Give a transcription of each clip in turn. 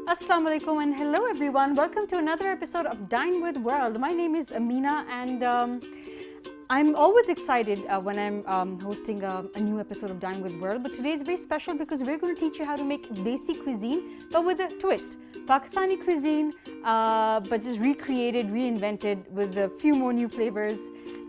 Assalamu alaikum and hello everyone. Welcome to another episode of Dine with World. My name is Amina and I'm always excited when I'm hosting a new episode of Dine with World. But today is very special because we're going to teach you how to make Desi cuisine but with a twist. Pakistani cuisine but just recreated, reinvented with a few more new flavors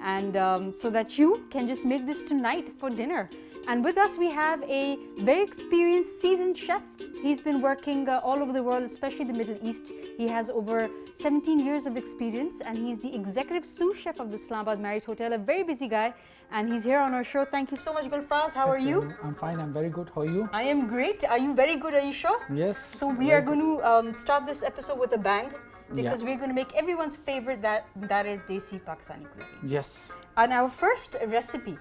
and so that you can just make this tonight for dinner. And with us we have a very experienced seasoned chef. He's been working all over the world, especially the Middle East. He has over 17 years of experience and he's the executive sous chef of the Islamabad Marriott Hotel, a very busy guy, and he's here on our show. Thank you so much, Gulfaraz. How are you? I'm fine, I'm very good. How are you? I am great. Are you very good? Are you sure? Yes. So we are going to start this episode with a bang because we're going to make everyone's favorite, that is Desi Pakistani cuisine. Yes. And our first recipe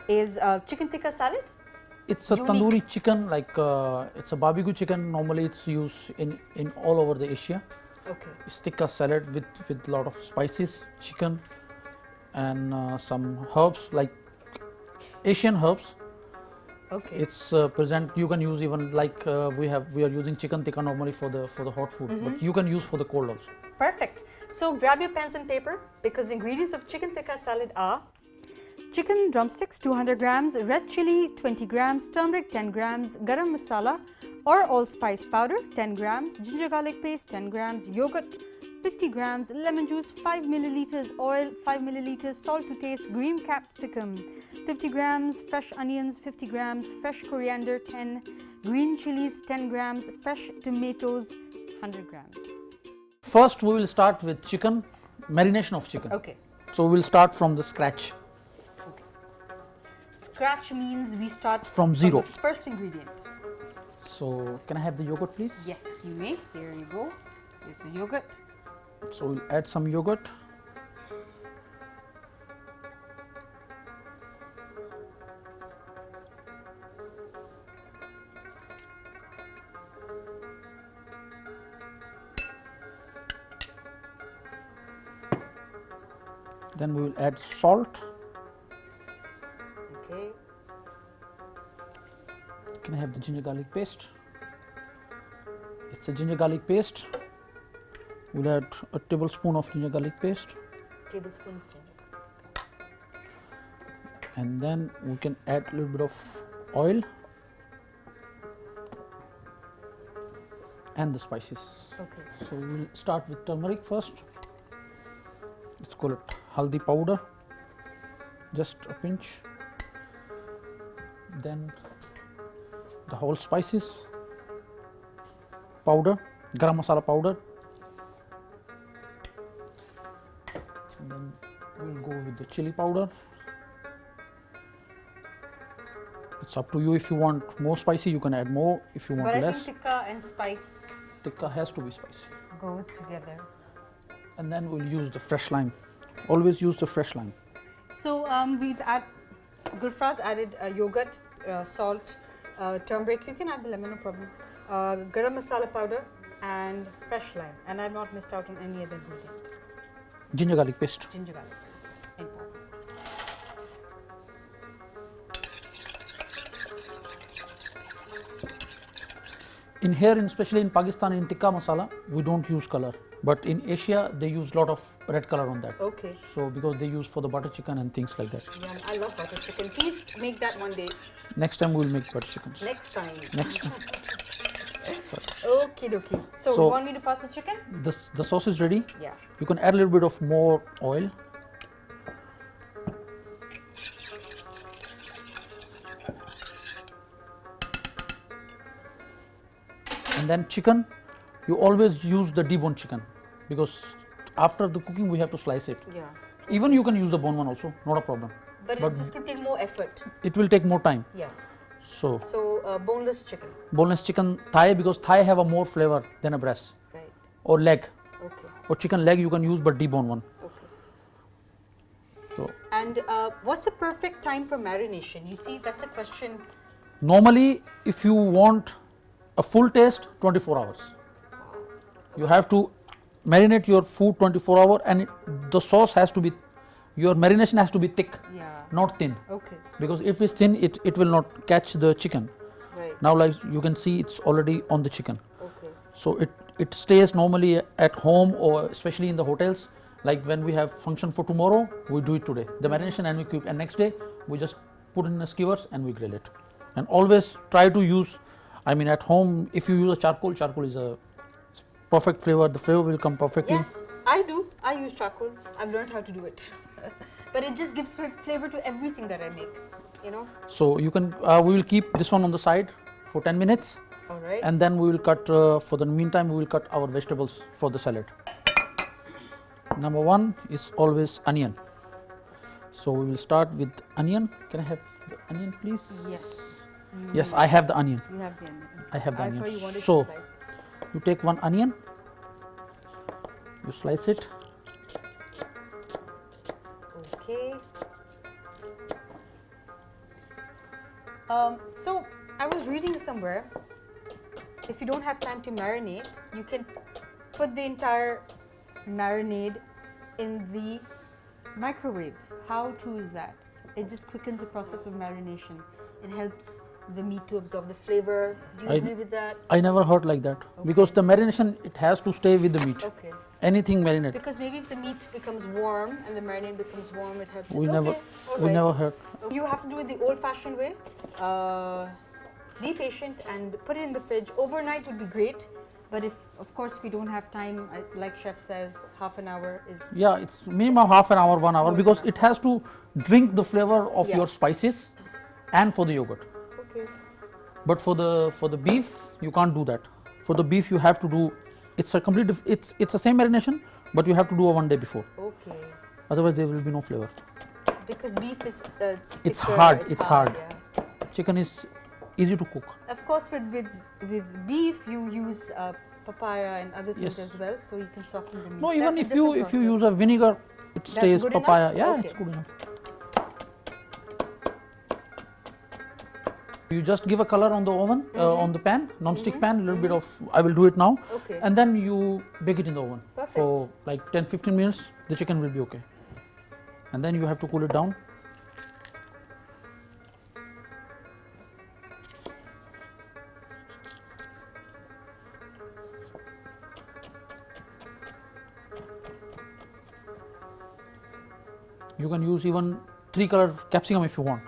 is chicken tikka salad. It's a tandoori chicken, like it's a barbecue chicken. Normally it's used in all over the Asia. Okay. It's tikka salad with lot of spices, chicken and some herbs like Asian herbs. Okay. It's present. You can use even like we are using chicken tikka normally for the hot food, but you can use for the cold also. Perfect. So grab your pens and paper because ingredients of chicken tikka salad are chicken drumsticks 200 grams, red chili 20 grams, turmeric 10 grams, garam masala or allspice powder 10 grams, ginger garlic paste 10 grams, yogurt 50 grams, lemon juice 5 milliliters, oil 5 milliliters, salt to taste, green capsicum 50 grams, fresh onions 50 grams, fresh coriander 10, green chilies 10 grams, fresh tomatoes 100 grams. First we will start with chicken, marination of chicken. Okay. So we will start from the scratch. Scratch means we start from zero. The first ingredient. So can I have the yogurt please? Yes, you may. Here you go. Here's the yogurt. So we'll add some yogurt. Then we will add salt. Okay. Can I have the ginger garlic paste? It's a ginger garlic paste. We'll add a tablespoon of ginger garlic paste. Tablespoon of ginger. And then we can add a little bit of oil and the spices. Okay. So we'll start with turmeric first. Let's call it haldi powder, just a pinch. Then the whole spices powder, garam masala powder. And then we'll go with the chili powder. It's up to you. If you want more spicy, you can add more. If you want but less, I think tikka and spice tikka has to be spicy. goes together. And then we'll use the fresh lime. Always use the fresh lime. So Gulfaraz added yogurt, salt, turmeric. You can add the lemon, no problem. Garam masala powder and fresh lime. And I've not missed out on any other ingredient. Ginger garlic paste. Ginger garlic paste. Important. In here, especially in Pakistan, in tikka masala, we don't use color. But in Asia, they use lot of red color on that. Okay. So because they use for the butter chicken and things like that. Yum. I love butter chicken. Please make that one day. Next time we will make butter chickens. Next time. Next time. Sorry. Okie dokie. So you want me to pass the chicken? The sauce is ready. Yeah. You can add a little bit of more oil. And then chicken, you always use the deboned chicken because after the cooking we have to slice it. Yeah. Even you can use the bone one also, not a problem. But it's just going to take more effort. It will take more time. Yeah. So boneless chicken. Boneless chicken thigh, because thigh have a more flavor than a breast. Right. Or leg. Okay. Or chicken leg you can use, but debone one. Okay. So. And what's the perfect time for marination? You see, that's a question. Normally, if you want a full taste, 24 hours. You have to marinate your food 24 hours, and the sauce has to be, your marination has to be thick, not thin. Okay. Because if it's thin, it will not catch the chicken. Right. Now, like you can see, it's already on the chicken. Okay. So it stays normally at home or especially in the hotels. Like when we have function for tomorrow, we do it today. The marination and we keep, and next day we just put in the skewers and we grill it. And always try to use, I mean at home, if you use a charcoal is a perfect flavor. The flavor will come perfectly. Yes, I do. I use charcoal. I've learned how to do it. But it just gives flavor to everything that I make, you know. So you can, we will keep this one on the side for 10 minutes. All right. And then we will cut, for the meantime, we will cut our vegetables for the salad. Number one is always onion. So we will start with onion. Can I have the onion, please? Yes. Yes, I have the onion. You have the onion. I have the I onion. thought you wanted So to slice. you take one onion, you slice it. Okay. So I was reading somewhere, if you don't have time to marinate, you can put the entire marinade in the microwave. How true is that? It just quickens the process of marination. It helps the meat to absorb the flavor. Do you agree with that? I never heard like that because the marination, it has to stay with the meat. Okay. Anything marinate. Because maybe if the meat becomes warm and the marinade becomes warm, it helps. We it. never, Okay, all we right. never heard. You have to do it the old-fashioned way. Be patient and put it in the fridge. Overnight would be great, but if, of course, if you don't have time, like chef says, half an hour is. Yeah, it's minimum half an hour, 1 hour, because it has to drink the flavor of Yeah. your spices and for the yogurt. Okay. But for the beef, you can't do that. For the beef, you have to do. It's a complete. It's the same marination, but you have to do a 1 day before. Okay. Otherwise, there will be no flavor. Because beef is It's thicker, hard. It's hard. Yeah. Chicken is easy to cook. Of course, with beef, you use papaya and other things Yes. as well, so you can soften the meat. No, even That's a if you different use process. a vinegar, it That's stays good papaya. enough? Yeah, Okay. it's good enough. You just give a color on the oven, on the pan, non-stick pan, a little bit of, I will do it now. Okay. And then you bake it in the oven Perfect. for like 10-15 minutes, the chicken will be okay. And then you have to cool it down. You can use even 3 color capsicum if you want,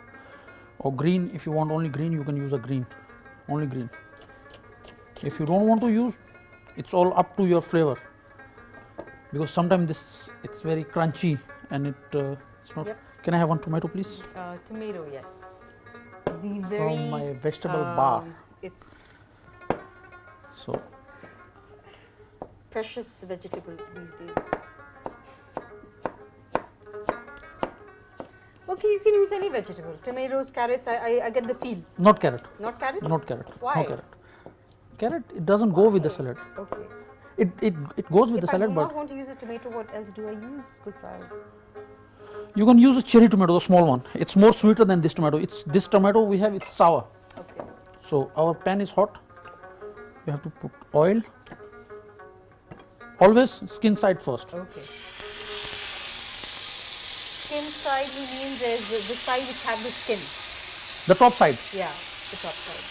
or green. If you want only green, you can use a green, only green. If you don't want to use, it's all up to your flavor, because sometimes it's very crunchy and it's not. Yep. Can I have one tomato, please? Tomato, yes. The very From my vegetable bar. It's So precious vegetable these days. Okay, you can use any vegetable. Tomatoes, carrots. I get the feel. not carrot, Not carrots. not carrot, Why? no carrot. Carrot, it doesn't go with the salad. Okay. It goes with If the I do salad, not but want to use a tomato, what else do I use? Gulfaraz. you can use a cherry tomato, the small one. It's more sweeter than this tomato. It's this tomato we have. It's sour. Okay. So our pan is hot. You have to put oil. Always skin side first. Okay. Skin side means there's the side which have the skin. The top side. Yeah, the top side.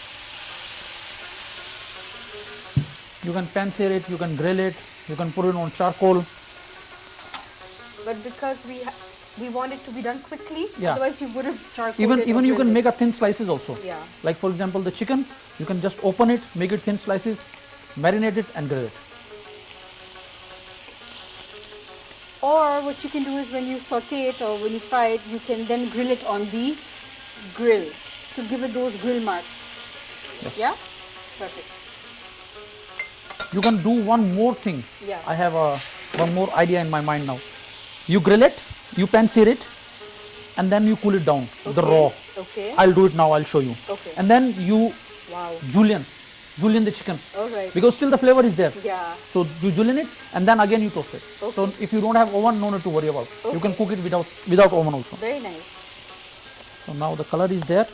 You can pan sear it. You can grill it. You can put it on charcoal. But because we want it to be done quickly, Yeah. otherwise you would have charcoal. Even it you or can grilled it. make a thin slices also. Yeah. Like for example, the chicken, you can just open it, make it thin slices, marinate it, and grill it. Or what you can do is when you saute it or when you fry it, you can then grill it on the grill to give it those grill marks. Yes. Yeah? Perfect. You can do one more thing. Yeah. I have one more idea in my mind now. You grill it, you pan sear it, and then you cool it down, the raw. Okay. I'll do it now, I'll show you. Okay. And then you Wow. julienne the chicken, All right. because still the flavor is there. Yeah. So you julienne it and then again you toast it. Okay. So if you don't have oven, no need to worry about. You can Okay. cook it without oven also. Very nice. So now the color is there.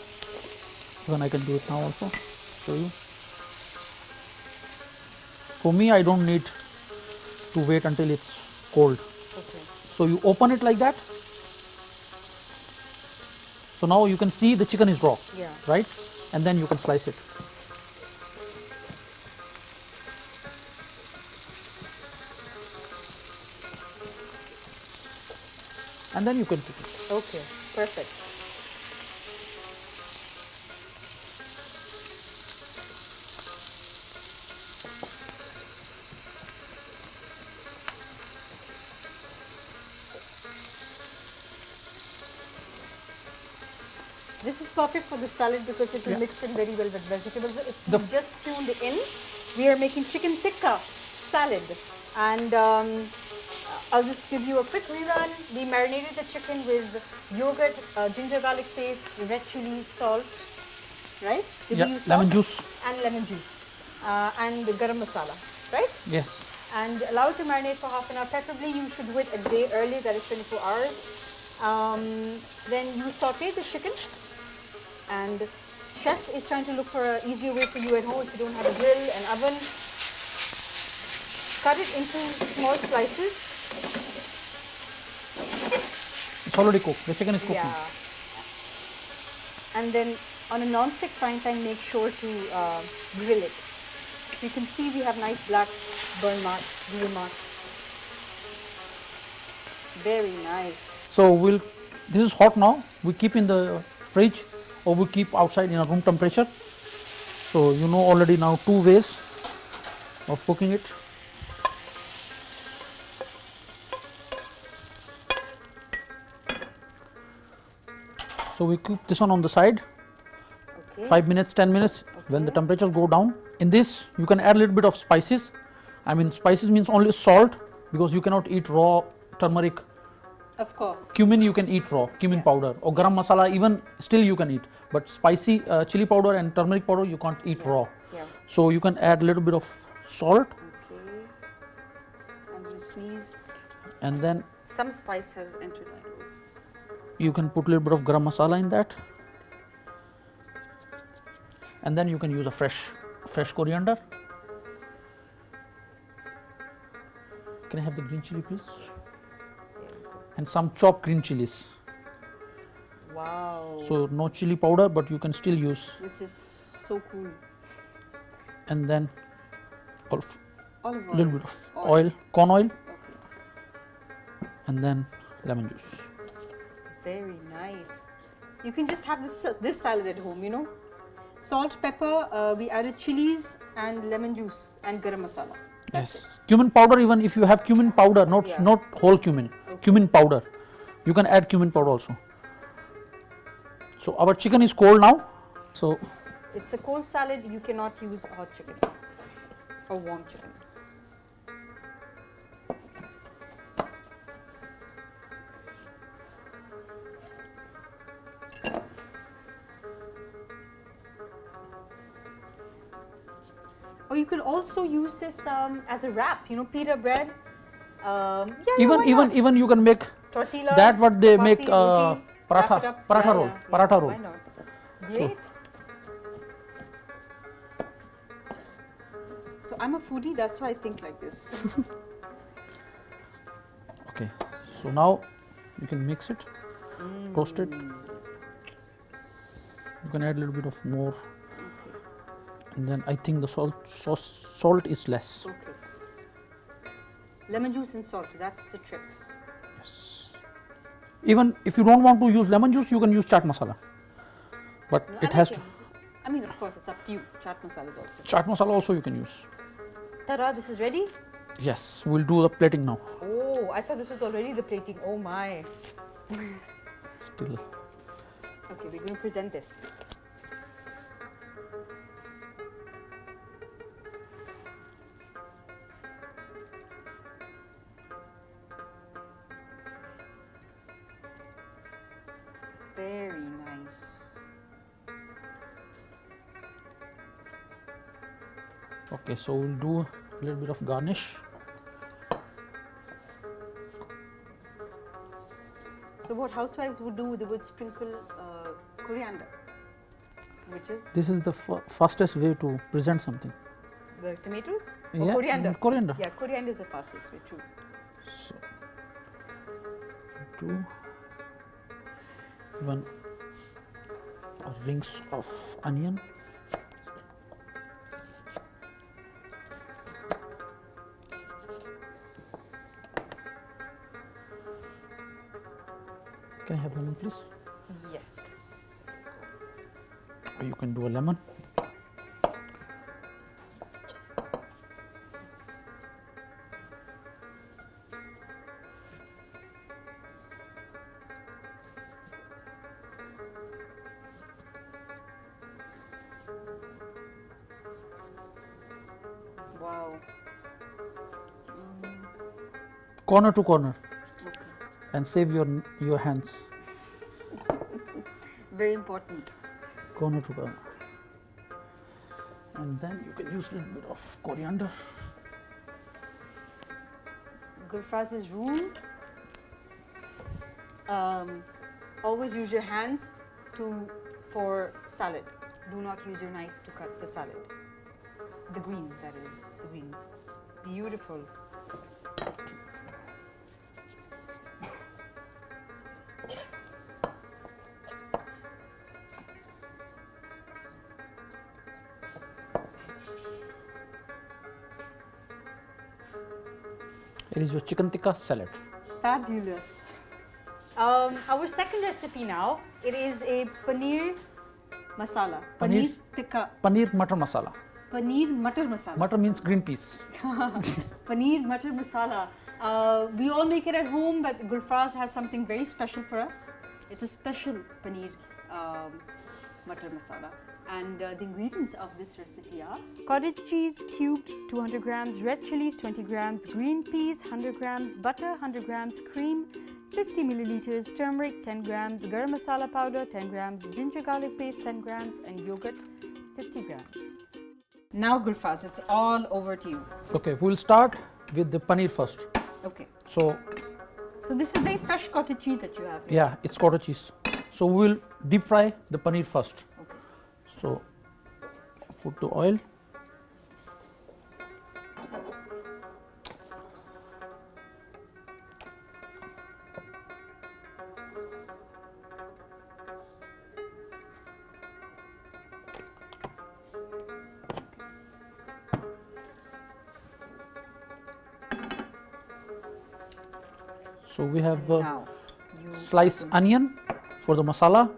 Then I can do it now also. Show you. For me, I don't need to wait until it's cold. Okay. So you open it like that. So now you can see the chicken is raw, Yeah. right? And then you can slice it. and then you can cook it. Okay, perfect. This is perfect for the salad because it will Yeah. mix in very well with vegetables. If you just tuned in, we are making chicken tikka salad. And I'll just give you a quick rerun. We marinated the chicken with yogurt, ginger garlic paste, red chili, salt, right? Did Yeah, we use lemon salt? juice. And lemon juice. And the garam masala, right? Yes. And allow it to marinate for half an hour. Preferably you should do it a day early, that is 24 hours. Then you saute the chicken, and chef is trying to look for an easier way for you at home if you don't have a grill and oven. Cut it into small slices. It's already cooked. The chicken is cooked. Yeah. And then on a non-stick frying pan, make sure to grill it. You can see we have nice black burn marks, grill marks. Very nice. So this is hot now. We keep in the fridge or we keep outside in a room temperature. So you know already now 2 ways of cooking it. So we keep this one on the side, Okay. 5 minutes, 10 minutes. When the temperatures go down, in this you can add a little bit of spices. I mean spices means only salt, because you cannot eat raw turmeric. Of course. Cumin you can eat raw, cumin powder, or garam masala even still you can eat, but spicy chili powder and turmeric powder you can't eat raw. Yeah. So you can add a little bit of salt, Okay. And you sneeze. and then Some spice has entered my nose. you can put a little bit of garam masala in that, and then you can use a fresh coriander. Can I have the green chili please? And some chopped green chilies. Wow. So no chili powder, but you can still use. This is so cool. And then a Olive oil. little bit of oil, corn oil, Okay. and then lemon juice. Very nice. You can just have this salad at home, you know. Salt, pepper, we added chilies and lemon juice and garam masala. Yes. Cumin powder, even if you have cumin powder, not whole cumin, cumin powder, you can add cumin powder also. So our chicken is cold now. So It's a cold salad, you cannot use hot chicken or warm chicken. Or you can also use this as a wrap, you know, pita bread. even you can make Tortillas, that what they chapati, make roti, wrap it up. paratha roll, paratha roll. Why not? Great. So I'm a foodie, that's why I think like this. Okay. So now you can mix it, toast it. You can add a little bit of more, and then I think the salt is less. Okay. Lemon juice and salt, that's the trick. Even if you don't want to use lemon juice, you can use chaat masala, but No, it has to. I mean, of course, it's up to you. Chaat masala is also. Chaat masala also you can use. Ta-da, this is ready? Yes, we'll do the plating now. Oh, I thought this was already the plating. Oh my. Still. Okay, we're going to present this. Very nice. Okay, so we'll do a little bit of garnish. So what housewives would do, they would sprinkle coriander, which is This is the fastest way to present something. the tomatoes? Or Yeah, coriander? coriander. Yeah, coriander is the fastest way, true. So, do even rings of onion. Can I have lemon, please? Yes. Or you can do a lemon. Wow. Corner to corner, Okay. and save your hands. Very important. Corner to corner. And then you can use a little bit of coriander. Gulfaraz's rule: always use your hands for salad. Do not use your knife to cut the salad. The green, that is, the greens. Beautiful. Here is your chicken tikka salad. Fabulous. Our second recipe now, it is a paneer masala. Paneer? Tikka. Paneer Matar Masala. Paneer Matar Masala. Matar means green peas. Paneer Matar Masala. We all make it at home, but Gulfaraz has something very special for us. It's a special paneer Matar Masala. And the ingredients of this recipe are cottage cheese cubed 200 grams, red chilies 20 grams, green peas 100 grams, butter 100 grams, cream 50 milliliters, turmeric 10 grams, garam masala powder 10 grams, ginger garlic paste 10 grams, and yogurt 50 grams. Now Gulfaraz, it's all over to you. Okay, we'll start with the paneer first. Okay. So this is very fresh cottage cheese that you have here. yeah, it's cottage cheese. So we'll deep fry the paneer first. Okay. So put the oil. So we have Now, sliced onion for the masala,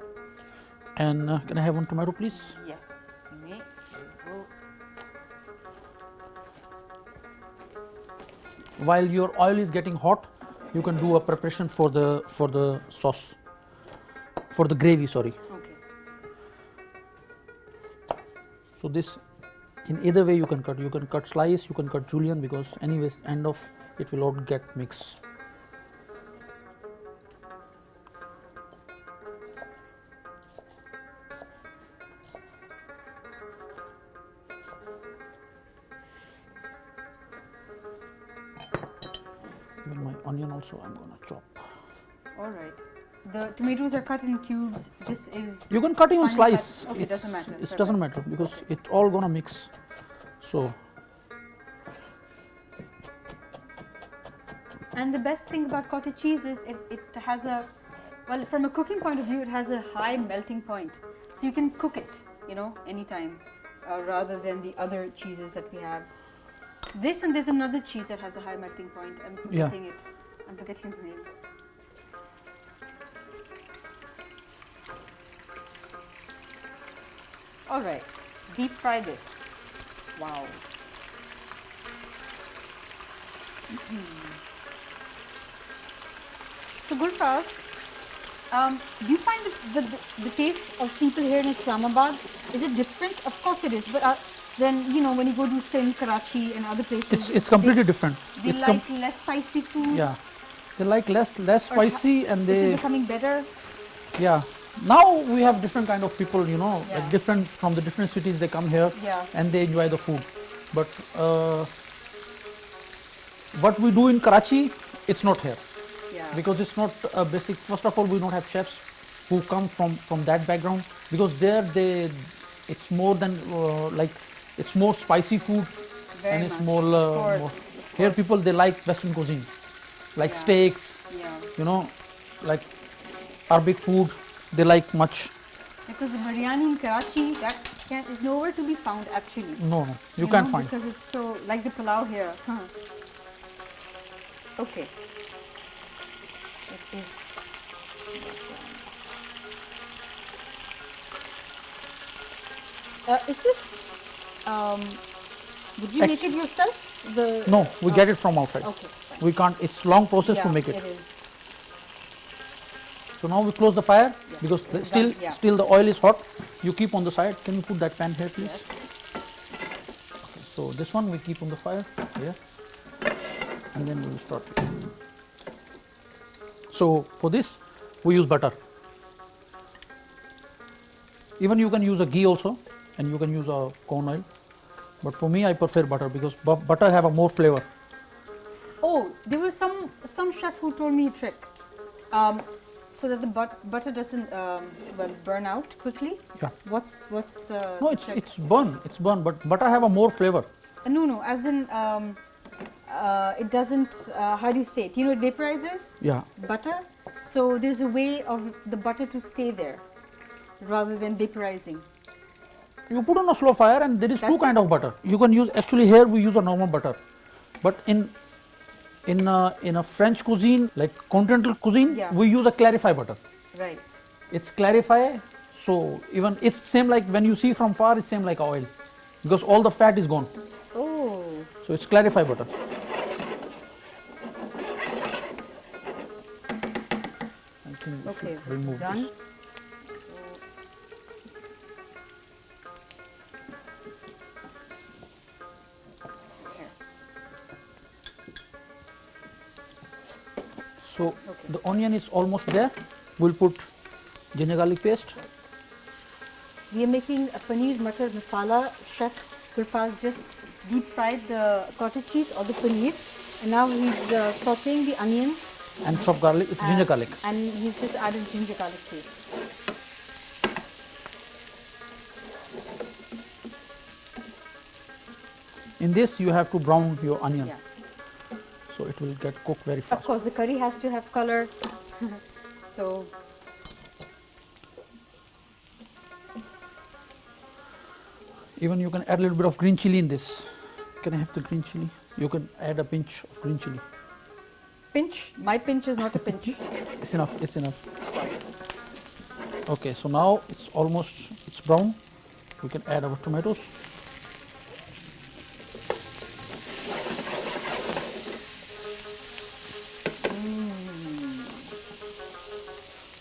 and can I have one tomato, please? yes, you may. There you go. While your oil is getting hot, you can do a preparation for the sauce, for the gravy. Sorry. Okay. So this, in either way you can cut. You can cut slice, you can cut julienne, because anyways end of it will all get mixed. Even my onion also I'm gonna chop. All right. The tomatoes are cut in cubes. This is. You can cut even finely slice. cut. Okay, doesn't matter. It doesn't matter because it all gonna mix. So And the best thing about cottage cheese is it has a, well, from a cooking point of view, it has a high melting point. So you can cook it, anytime, rather than the other cheeses that we have. This, and there's another cheese that has a high melting point. I'm forgetting it. I'm forgetting the name. All right, deep fry this. Wow. So Gulfaraz, do you find that the taste of people here in Islamabad, is it different? Of course it is, but then when you go to Sindh, Karachi and other places, it's completely different. They It's like less spicy food. yeah, they like less spicy, and Is they it becoming better? yeah. Now we have different kind of people, Yeah. like different from the different cities. They come here Yeah. and they enjoy the food. But what we do in Karachi, it's not here. Yeah. Because it's not a basic. First of all, we don't have chefs who come from that background, because there it's more than it's more spicy food. Very and it's much. more, Of course, more of here course. people they like Western cuisine, like Yeah. steaks, Yeah. like Arabic food they like much. Because the biryani in Karachi, that is nowhere to be found actually. No, you can't find. Because it's so, like the pulao here. Okay. It is Is this? Would you make it yourself? No, we get it from outside. Okay. Fine. We can't. It's long process to make it. It is. So now we close the fire because it's still done, yeah. still the oil is hot. You keep on the side. Can you put that pan here, please? Yes. So this one we keep on the fire here, and then we will start. So for this we use butter. Even you can use a ghee also, and you can use a corn oil. But for me, I prefer butter because butter have a more flavor. Oh, there was some chef who told me a trick, so that the butter doesn't burn out quickly. Yeah. What's the No, trick? it's burn, but butter have a more flavor. No, as in it doesn't. How do you say it? You know, it vaporizes. Yeah. Butter. So there's a way of the butter to stay there, rather than vaporizing. You put on a slow fire, and there is That's two kind of butter. You can use, actually here we use a normal butter, but in a French cuisine, like continental cuisine, we use a clarify butter. Right. It's clarify, so even it's same like when you see from far, it's same like oil, because all the fat is gone. Oh. So it's clarify butter. I think we Okay. should This remove is done. this. So the onion is almost there. We'll put ginger garlic paste. We are making a paneer matar masala. Chef Gulfaraz just deep fried the cottage cheese or the paneer, and now he's sauteing the onions And chopped garlic, ginger garlic. and he's just added ginger garlic paste. In this, you have to brown your onion, Yeah. so it will get cooked very Of fast. course, the curry has to have color. So Even you can add a little bit of green chili in this. Can I have the green chili? You can add a pinch of green chili. pinch. My pinch is not a pinch. It's enough. It's enough. Okay, so now it's brown. We can add our tomatoes.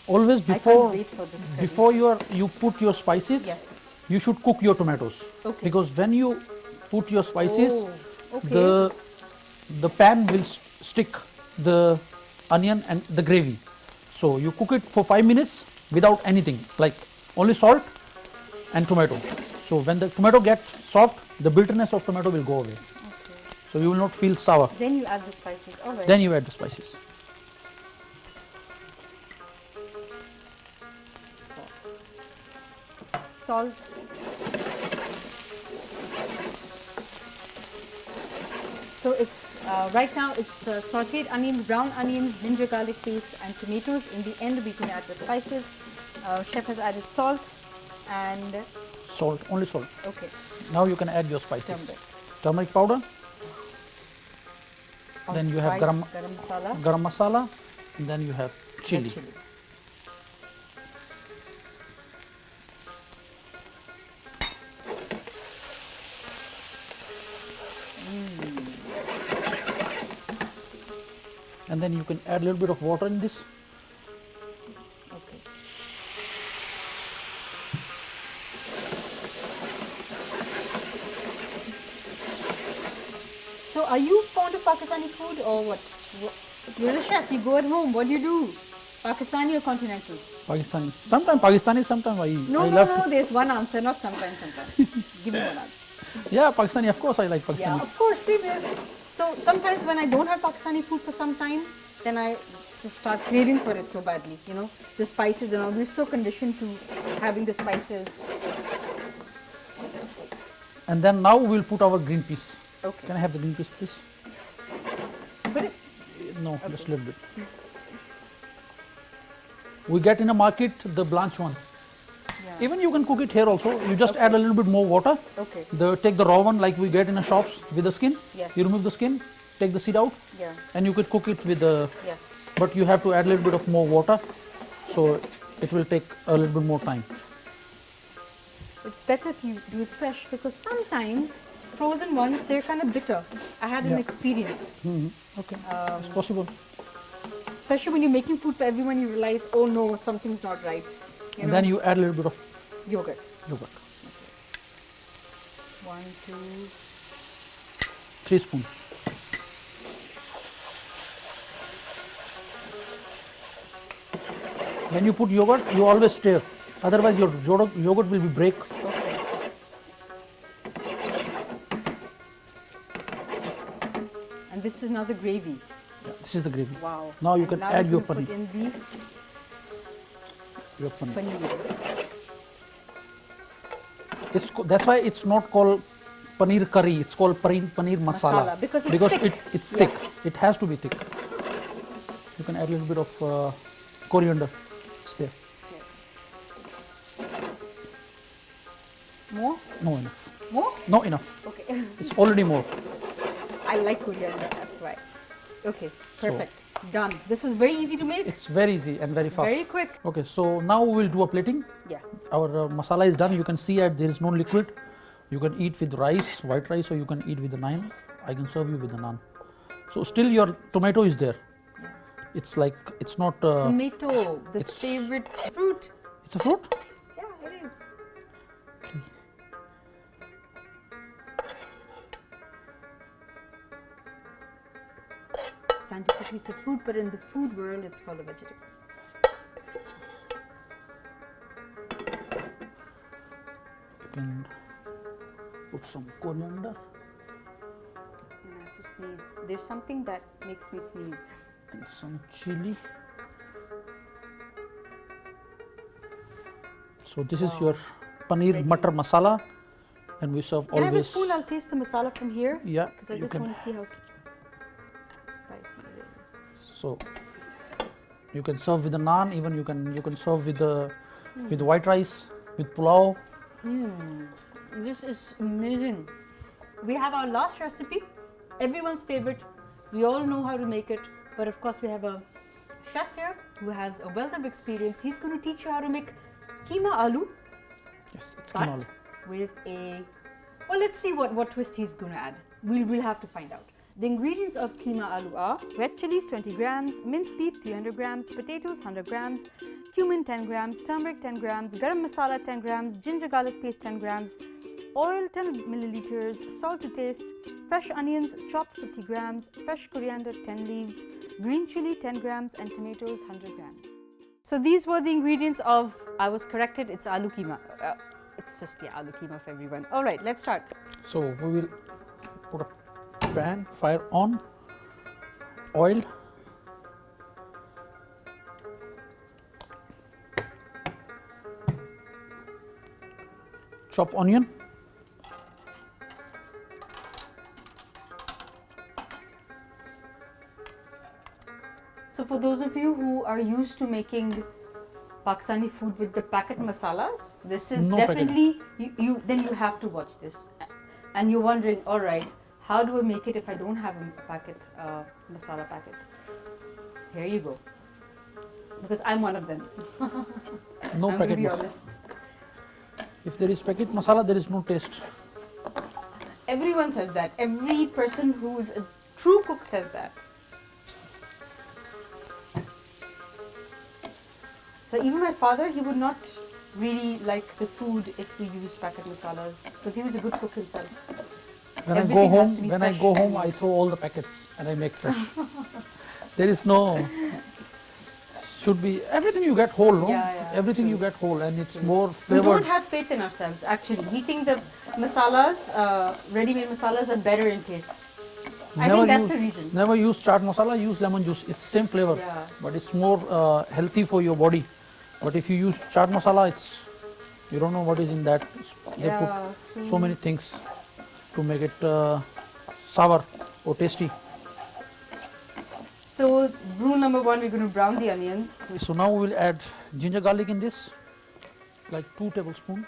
Always I can't wait for this curry. before you put your spices, Yes. you should cook your tomatoes. Okay. Because when you put your spices, Oh, okay. the pan will stick the onion and the gravy. So you cook it for 5 minutes without anything, like only salt and tomato. So when the tomato gets soft, the bitterness of tomato will go away. Okay. So you will not feel sour. Then you add the spices. All right. Then you add the spices. Salt. So it's right now it's sautéed onions, brown onions, ginger garlic paste, and tomatoes. In the end, we can add the spices. Chef has added salt and Salt, only salt. okay, Now you can add your spices. Turmeric. Turmeric powder. Then you have garam masala, garam masala, and then you have chili. red chili. And then you can add a little bit of water in this. Okay. So, are you fond of Pakistani food or what? You're a chef. You go at home. What do you do? Pakistani or continental? Pakistani. Sometimes Pakistani, sometimes I No, I no, love no. to- There's one answer, not sometimes. Sometimes. Give me one answer. Yeah, Pakistani, of course I like Yeah, Pakistani. of course. See, so sometimes when I don't have Pakistani food for some time, then I just start craving for it so badly. You know, the spices and all. We're so conditioned to having the spices. And then now we'll put our green peas. Okay. Can I have the green peas, please? Put it. No, just a little bit. We get in a market the blanched one. Yeah. Even you can cook it here also. You just add a little bit more water. Okay. Take the raw one like we get in the shops with the skin. Yes. You remove the skin, take the seed out, Yeah. and you could cook it with the. Yes. But you have to add a little bit of more water. so it will take a little bit more time. It's better if you do it fresh because sometimes frozen ones, they're kind of bitter. I had an Yeah. experience. Okay, it's possible. Especially when you're making food for everyone, you realize, oh no, something's not right. And then you add a little bit of Yogurt. yogurt. 1, 2. 3 spoons. When you put yogurt, you always stir. Otherwise, your yogurt will be break. Okay. And this is now the gravy. Yeah, this is the gravy. Wow. Now you And can now add we your put paneer. in the Your paneer. paneer. That's why it's not called paneer curry. It's called paneer masala. Masala, because it's thick. It's Yeah. thick. It has to be thick. You can add a little bit of coriander. It's there. More? No enough. More? No enough. Okay. It's already more. I like coriander, that's why. Okay, perfect. Done. This was very easy to make. It's very easy and very fast. Very quick. Okay, so now we will do a plating. Yeah. Our masala is done. You can see that there is no liquid. You can eat with rice, white rice, or you can eat with the naan. I can serve you with the naan. So still your tomato is there. It's like, it's not. Tomato, the it's- favorite fruit. It's a fruit? Yeah, it is. Scientifically, it's a fruit, but in the food world, it's called a vegetable. You can put some coriander And I have to sneeze. There's something that makes me sneeze. and some chili. So this is your paneer Ready. butter masala, and we serve Can I have a always. spoon? I'll taste the masala from here. Yeah, Because I you just can. want to see how spicy it is. So you can serve with the naan. Even you can serve with the white rice, with pulao. This is amazing. We have our last recipe, everyone's favorite. We all know how to make it, but of course we have a chef here who has a wealth of experience. He's going to teach you how to make keema aloo, Yes, it's but keema aloo. with a, well, let's see what twist he's going to add. We'll have to find out. The ingredients of keema aloo are red chilies 20 grams, minced beef 300 grams, potatoes 100 grams, cumin 10 grams, turmeric 10 grams, garam masala 10 grams, ginger garlic paste 10 grams, oil 10 milliliters, salt to taste, fresh onions chopped 50 grams, fresh coriander 10 leaves, green chili 10 grams, and tomatoes 100 grams. So these were the ingredients of, I was corrected, it's aloo keema. It's just, yeah, aloo keema for everyone. All right, let's start. So we will put a pan, fire on, oil, chop onion, So for those of you who are used to making Pakistani food with the packet masalas, this is No packet. definitely, then you have to watch this. And you're wondering, all right, how do I make it if I don't have a packet, masala packet? Here you go. Because I'm one of them. no I'm going packet to be masala. honest. If there is packet masala, there is no taste. Everyone says that. Every person who's a true cook says that. So even my father, he would not really like the food if we used packet masalas because he was a good cook himself. When Everything has to be I fresh. go home, I throw all the packets and I make fresh. There is no, should be, everything you get whole, no? Yeah, yeah, Everything true. you get whole, and it's more We flavored. don't have faith in ourselves actually. We think the masalas, ready-made masalas are better in taste. I think that's the reason. Never use chaat masala, use lemon juice. It's same flavor, Yeah. but it's more healthy for your body. But if you use chaat masala, it's, you don't know what is in that. They Yeah, put so many things to make it sour or tasty. So rule number one, we're going to brown the onions. So now we will add ginger garlic in this, like 2 tablespoons.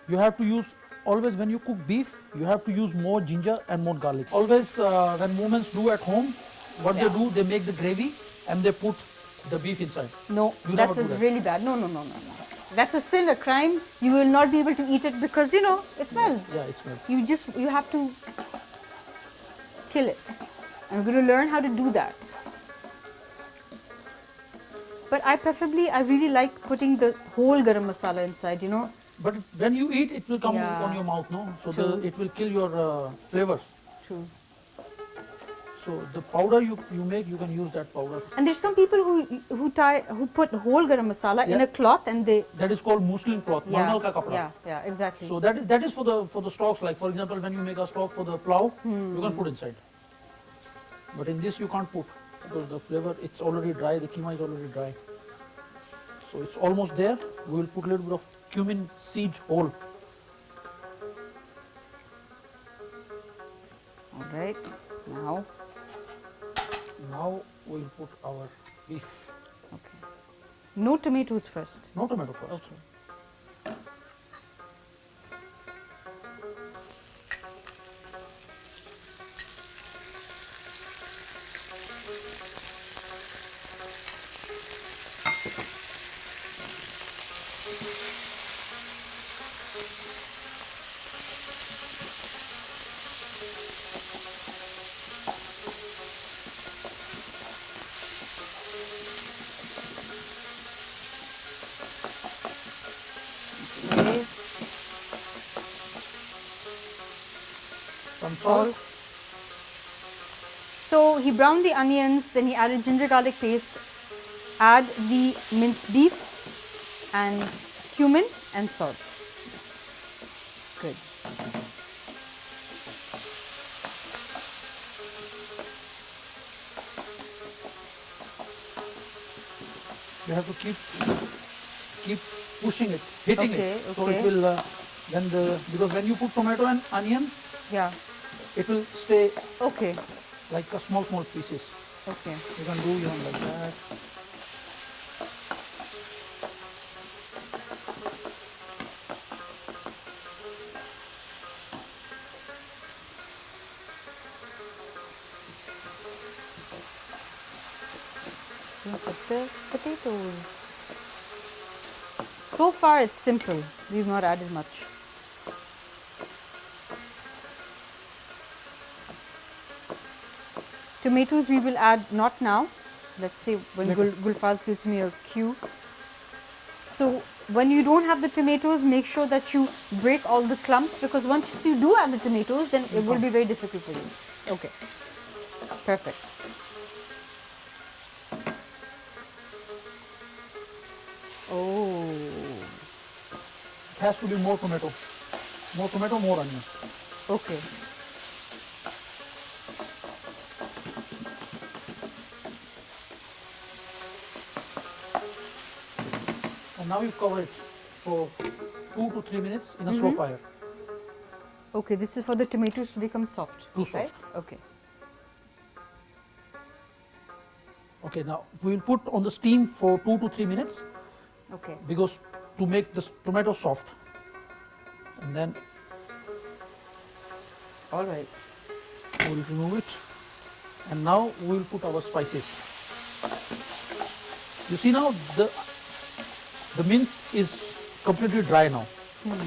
You have to use, always when you cook beef, you have to use more ginger and more garlic. Always when women do at home, what they do, they make the gravy and they put the beef inside. No, You that's never do that. really bad. No, no, no, no, no. That's a sin, a crime. You will not be able to eat it because, you know, it smells. Yeah, it smells. You have to kill it. I'm going to learn how to do that. But I really like putting the whole garam masala inside, you know. But when you eat, it will come Yeah. on your mouth, no? So True. it will kill your flavors. True. So the powder you make, you can use that powder. And there's some people who put whole garam masala in Yeah. a cloth and they That is called muslin cloth, malmal ka kapda. yeah, exactly. So that is for the stocks. Like for example, when you make a stock for the plow, you can put inside. But in this you can't put because the flavor, it's already dry. The keema is already dry. So it's almost there. We will put a little bit of cumin seed whole. All right. Now we'll put our beef. Okay. No tomatoes first. No tomato first. Okay. Okay. Some salt. So he browned the onions, then he added ginger garlic paste, add the minced beef and cumin and salt. Good. You have to keep pushing it, hitting Okay, it. So okay. it will because when you put tomato and onion, Yeah. it will stay Okay. like a small pieces. Okay. You can do like that. Look at the potatoes. So far it's simple. We've not added much. Tomatoes we will add not now. Let's say when Gulfaz gives me a cue. So when you don't have the tomatoes, make sure that you break all the clumps because once you do add the tomatoes, then it will be very difficult for you. Okay. Perfect. Oh. It has to be more tomato, more onion. Okay. And now you cover it for 2 to 3 minutes in a slow fire. Okay, this is for the tomatoes to become soft. Too soft. Right? Okay. Okay, now we will put on the steam for 2 to 3 minutes Okay. because to make the tomato soft. And then All right. we will remove it. And now we will put our spices. You see now the mince is completely dry now.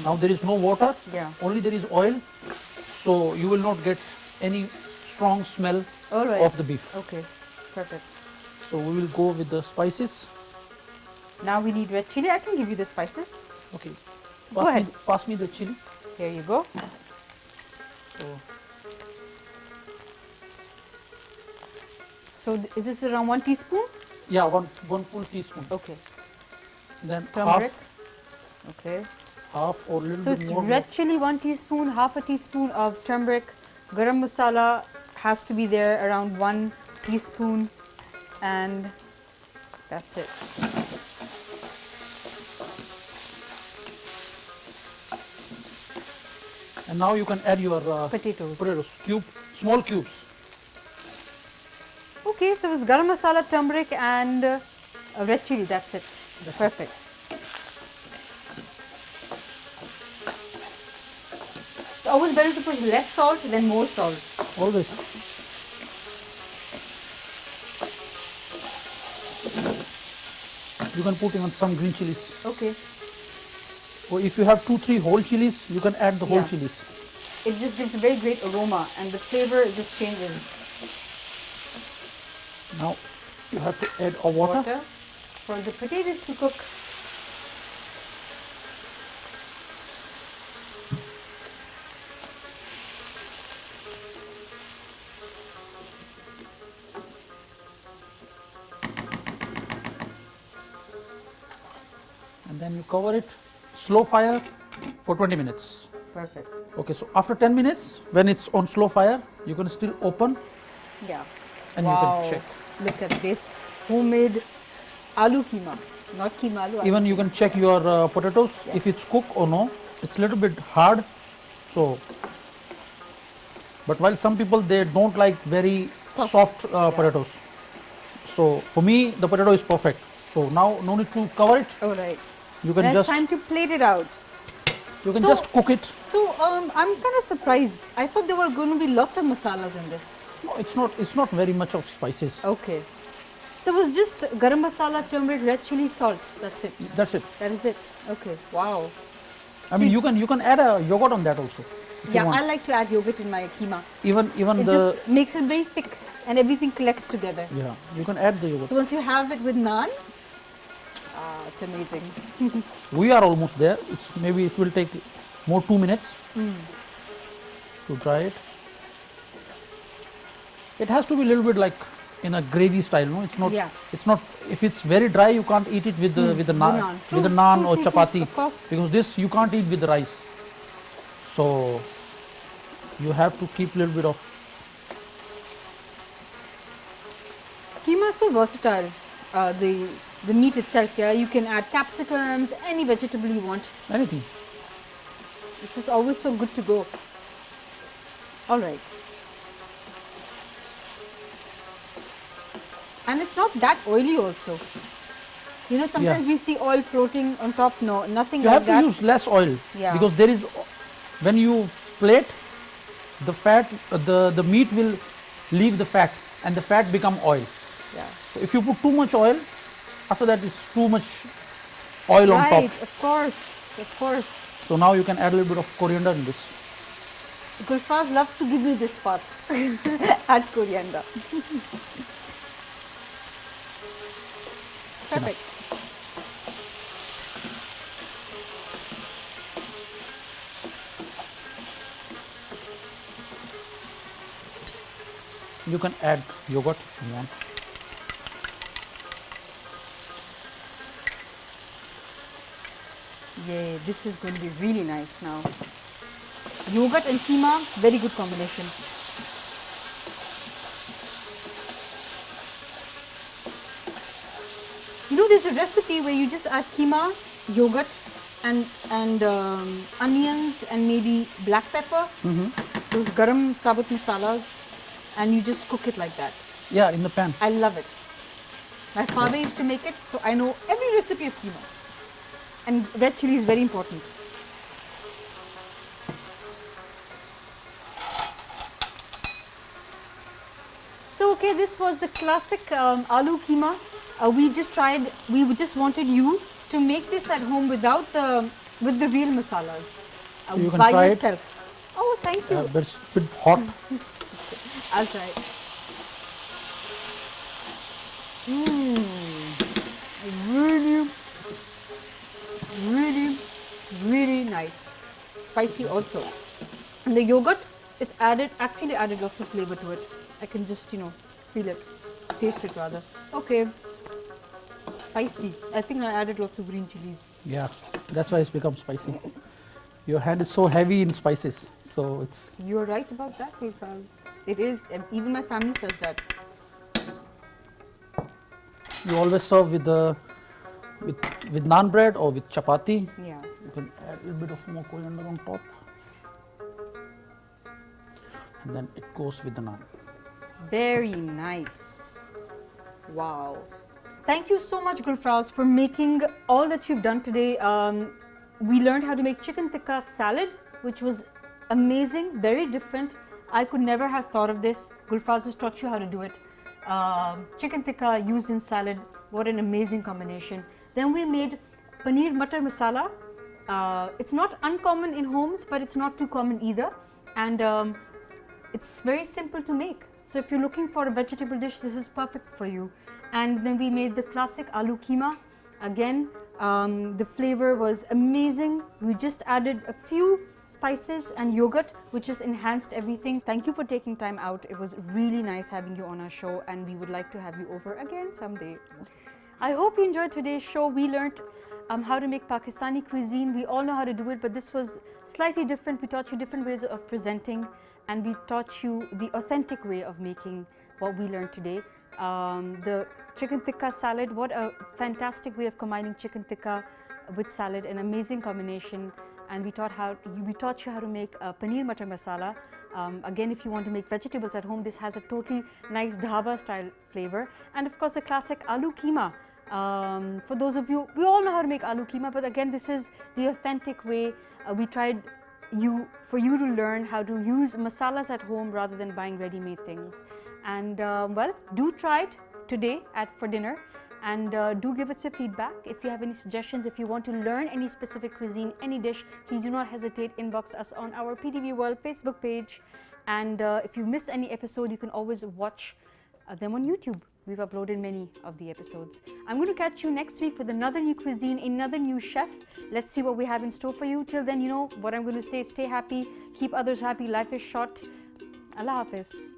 Now there is no water, Yeah. only there is oil. So you will not get any strong smell All right. of the beef. Okay. Perfect. So we will go with the spices. Now we need red chili. I can give you the spices. Okay. Go ahead. Pass me the chili. Here you go. So So is this around 1 teaspoon? yeah, one full teaspoon. Okay. Then Turmeric. Okay. half or a little So bit it's more. red chili 1 teaspoon, half a teaspoon of turmeric, garam masala has to be there around 1 teaspoon, and that's it. And now you can add your Potatoes. small cubes. Okay, so it's garam masala, turmeric, and red chili. That's it. Perfect. It's always better to put less salt than more salt. Always. you can put even some green chilies. Okay. Or if you have 2-3 whole chilies, you can add the whole Yeah. chilies. It just gives a very great aroma and the flavor just changes. Now you have to add a water. For the potatoes to cook. And then you cover it, slow fire for 20 minutes. Perfect. Okay, so after 10 minutes, when it's on slow fire, you can still open Yeah. and Wow. you can check. Look at this homemade aloo keema. Not keema aloo. Even you can check your potatoes, Yes. if it's cooked or no. It's a little bit hard, so. But while some people, they don't like very soft potatoes. So for me, the potato is perfect. So now no need to cover it. All right. You can Now it's just time to plate it out. just cook it. So I'm kind of surprised. I thought there were going to be lots of masalas in this. No, it's not. It's not very much of spices. Okay. So it was just garam masala, turmeric, red chili, salt. That's it. That's it. That is it. Okay. Wow. I mean, you can add a yogurt on that also. If you Yeah, want. I like to add yogurt in my keema. Even It the just makes it very thick and everything collects together. yeah, you can add the yogurt. So once you have it with naan, it's amazing. We are almost there. Maybe it will take more 2 minutes to dry it. It has to be a little bit like in a gravy style, no? It's not. Yeah. It's not. If it's very dry, you can't eat it with the naan. with the True, naan true, or true, true. chapati, Of course. because this you can't eat with the rice. So you have to keep a little bit of. Keema is so versatile. The meat itself, yeah, you can add capsicums, any vegetable you want. Anything. This is always so good to go. All right. And it's not that oily also. You know, sometimes we see oil floating on top. No, nothing You like have to that. use less oil, Yeah. because there is, when you plate, the fat, the meat will leave the fat, and the fat become oil. Yeah. So if you put too much oil, after that it's too much oil on top. Right, of course, of course. So now you can add a little bit of coriander in this. Gulfaraz loves to give me this part. Add coriander. Perfect. You can add yogurt if you want. Yeah, this is going to be really nice now. Yogurt and keema, very good combination. You know, there's a recipe where you just add keema, yogurt, and onions and maybe black pepper. Those garam sabut masalas, and you just cook it like that. Yeah, in the pan. I love it. My father used to make it, so I know every recipe of keema. And red chili is very important. So okay, this was the classic aloo keema. We just wanted you to make this at home with the real masalas. You can by try it. yourself. Oh, thank you. But it's a bit hot. I'll try it. Really nice. Spicy also. And the yogurt, it's actually added lots of flavor to it. I can just, feel it, taste it rather. Okay. Spicy. I think I added lots of green chilies. Yeah, that's why it's become spicy. Your hand is so heavy in spices, so it's. You're right about that, Gulfaraz. It is, and even my family says that. You always serve with naan bread or with chapati. Yeah. You can add a little bit of more coriander on top, and then it goes with the naan. Very nice. Wow. Thank you so much, Gulfaraz, for making all that you've done today. We learned how to make chicken tikka salad, which was amazing, very different. I could never have thought of this. Gulfaraz has taught you how to do it. Chicken tikka used in salad, what an amazing combination. Then we made paneer matar masala. It's not uncommon in homes, but it's not too common either, and it's very simple to make. So if you're looking for a vegetable dish, this is perfect for you. And then we made the classic aloo keema. Again, the flavor was amazing. We just added a few spices and yogurt, which just enhanced everything. Thank you for taking time out. It was really nice having you on our show, and we would like to have you over again someday. I hope you enjoyed today's show. We learned how to make Pakistani cuisine. We all know how to do it, but this was slightly different. We taught you different ways of presenting, and we taught you the authentic way of making what we learned today. The chicken tikka salad, what a fantastic way of combining chicken tikka with salad, an amazing combination. And we taught you how to make paneer matar masala. Again, if you want to make vegetables at home, this has a totally nice dhaba style flavor. And of course, the classic aloo keema. For those of you, we all know how to make aloo keema, but again, this is the authentic way. We tried for you to learn how to use masalas at home rather than buying ready-made things. And well, do try it today for dinner, and do give us your feedback. If you have any suggestions, if you want to learn any specific cuisine, any dish, please do not hesitate, inbox us on our PTV World Facebook page. And if you missed any episode, you can always watch them on YouTube. We've uploaded many of the episodes. I'm going to catch you next week with another new cuisine, another new chef. Let's see what we have in store for you. Till then, you know what I'm going to say. Stay happy, keep others happy. Life is short. Allah Hafiz.